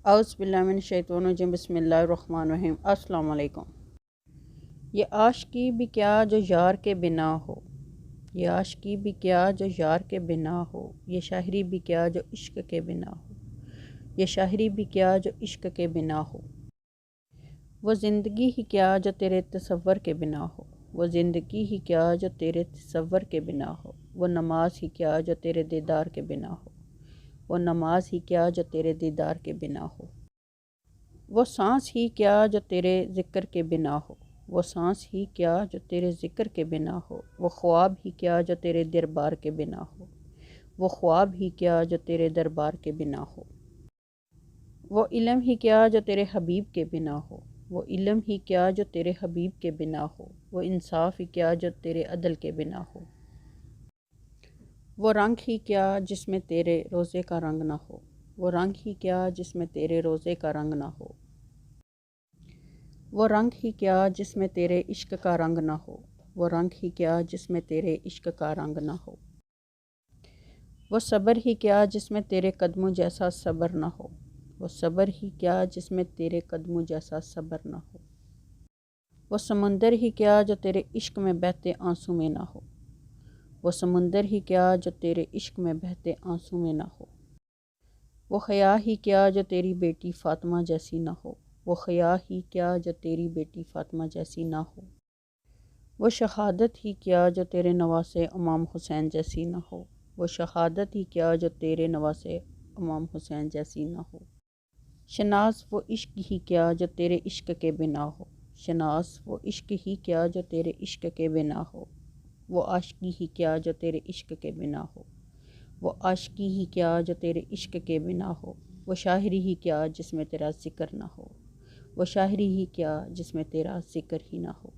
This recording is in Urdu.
اعوذ باللہ من الشیطان الرجیم بسم اللہ الرحمن الرحیم۔ السلام علیکم۔ یہ عاشقی بھی کیا جو یار کے بنا ہو، یہ عاشقی بھی کیا جو یار کے بنا ہو، یہ شاعری بھی کیا جو عشق کے بنا ہو، یہ شاعری بھی کیا جو عشق کے بنا ہو۔ وہ زندگی ہی کیا جو تیرے تصور کے بنا ہو، وہ زندگی ہی کیا جو تیرے تصور کے بنا ہو، وہ نماز ہی کیا جو تیرے دیدار کے بنا ہو، وہ نماز ہی کیا جو تیرے دیدار کے بنا ہو۔ وہ سانس ہی کیا جو تیرے ذکر کے بنا ہو، وہ سانس ہی کیا جو تیرے ذکر کے بنا ہو، وہ خواب ہی کیا جو تیرے دربار کے بنا ہو، وہ خواب ہی کیا جو تیرے دربار کے بنا ہو۔ وہ علم ہی کیا جو تیرے حبیب کے بنا ہو، وہ علم ہی کیا جو تیرے حبیب کے بنا ہو، وہ انصاف ہی کیا جو تیرے عدل کے بنا ہو۔ وہ رنگ ہی کیا جس میں تیرے روزے کا رنگ نہ ہو، وہ رنگ ہی کیا جس میں تیرے روزے کا رنگ نہ ہو۔ وہ رنگ ہی کیا جس میں تیرے عشق کا رنگ نہ ہو، وہ رنگ ہی کیا جس میں تیرے عشق کا رنگ نہ ہو۔ وہ صبر ہی کیا جس میں تیرے قدموں جیسا صبر نہ ہو، وہ صبر ہی کیا جس میں تیرے قدموں جیسا صبر نہ ہو۔ وہ سمندر ہی کیا جو تیرے عشق میں بہتے آنسوں میں نہ ہو، وہ سمندر ہی کیا جو تیرے عشق میں بہتے آنسوں میں نہ ہو۔ وہ حیا ہی کیا جو تیری بیٹی فاطمہ جیسی نہ ہو، وہ حیا ہی کیا جو تیری بیٹی فاطمہ جیسی نہ ہو۔ وہ شہادت ہی کیا جو تیرے نواسے امام حسین جیسی نہ ہو، وہ شہادت ہی کیا جو تیرے نواسے امام حسین جیسی نہ ہو۔ شناس وہ عشق ہی کیا جو تیرے عشق کے بنا ہو، شناس وہ عشق ہی کیا جو تیرے عشق کے بنا ہو۔ وہ عاشقی ہی کیا جو تیرے عشق کے بنا ہو، وہ عاشقی ہی کیا جو تیرے عشق کے بنا ہو۔ وہ شاعری ہی کیا جس میں تیرا ذکر نہ ہو، وہ شاعری ہی کیا جس میں تیرا ذکر ہی نہ ہو۔